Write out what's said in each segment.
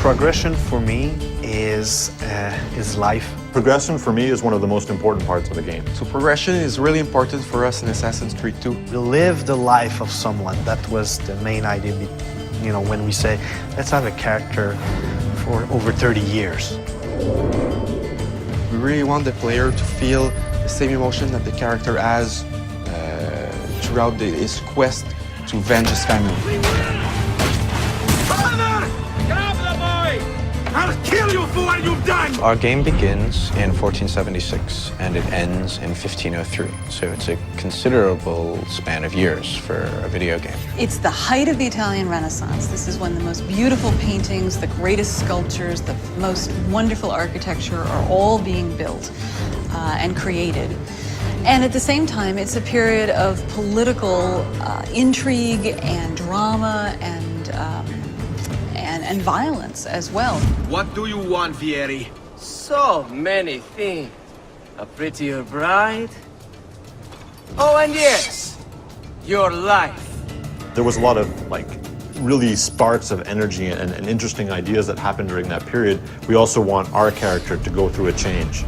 Progression for me is life. Progression for me is one of the most important parts of the game. So progression is really important for us in Assassin's Creed 2. We live the life of someone. That was the main idea, when we say, let's have a character for over 30 years. We really want the player to feel the same emotion that the character has throughout his quest to avenge his family. I'll kill you for what you've done! Our game begins in 1476 and it ends in 1503. So it's a considerable span of years for a video game. It's the height of the Italian Renaissance. This is when the most beautiful paintings, the greatest sculptures, the most wonderful architecture are all being built and created. And at the same time, it's a period of political intrigue and drama and violence as well. What do you want, Vieri? So many things. A prettier bride. Oh, and yes, your life. There was a lot of really sparks of energy and interesting ideas that happened during that period. We also want our character to go through a change.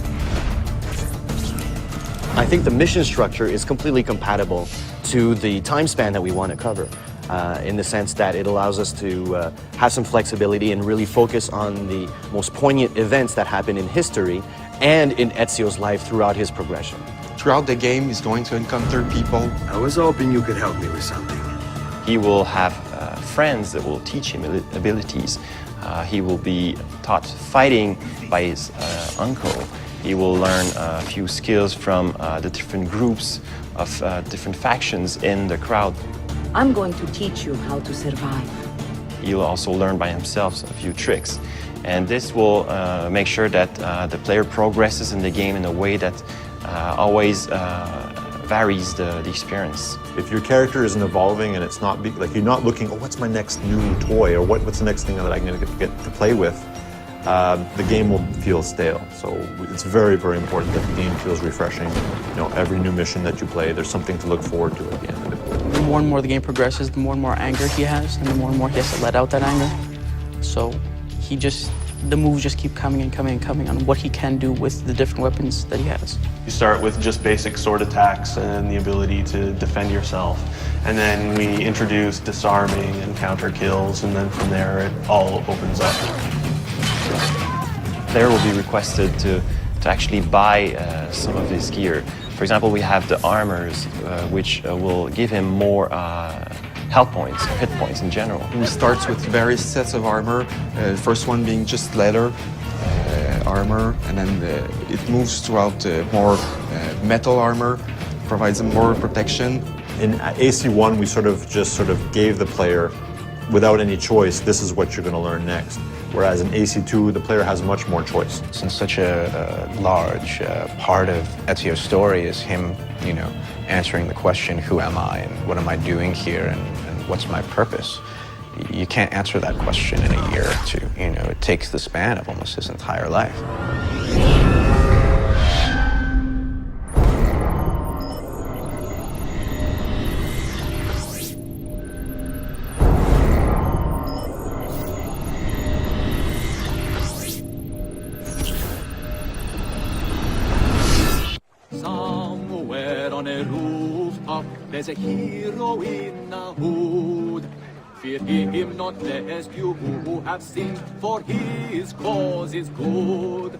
I think the mission structure is completely compatible to the time span that we want to cover. In the sense that it allows us to have some flexibility and really focus on the most poignant events that happen in history and in Ezio's life throughout his progression. Throughout the game, he's going to encounter people. I was hoping you could help me with something. He will have friends that will teach him abilities. He will be taught fighting by his uncle. He will learn a few skills from the different groups of different factions in the crowd. I'm going to teach you how to survive. He'll also learn by himself a few tricks. And this will make sure that the player progresses in the game in a way that always varies the experience. If your character isn't evolving and it's not, you're not looking, oh, what's my next new toy, or what's the next thing that I'm going to get to play with, the game will feel stale. So it's very, very important that the game feels refreshing. Every new mission that you play, there's something to look forward to at the end of it. The more and more the game progresses, the more anger he has, and the more he has to let out that anger. So the moves just keep coming and coming and coming on what he can do with the different weapons that he has. You start with just basic sword attacks and the ability to defend yourself. And then we introduce disarming and counter kills, and then from there it all opens up. The player will be requested to actually buy some of his gear. For example, we have the armors, which will give him more health points, hit points in general. He starts with various sets of armor, the first one being just leather armor, and then it moves throughout more metal armor, provides him more protection. In AC1, we just gave the player, without any choice, this is what you're going to learn next. Whereas in AC2, the player has much more choice. Since such a large part of Ezio's story is him, answering the question, who am I and what am I doing here and what's my purpose? You can't answer that question in a year or two. It takes the span of almost his entire life. Somewhere on a rooftop, there's a hero in a hood. Fear him not, lest you who have sinned, for his cause is good.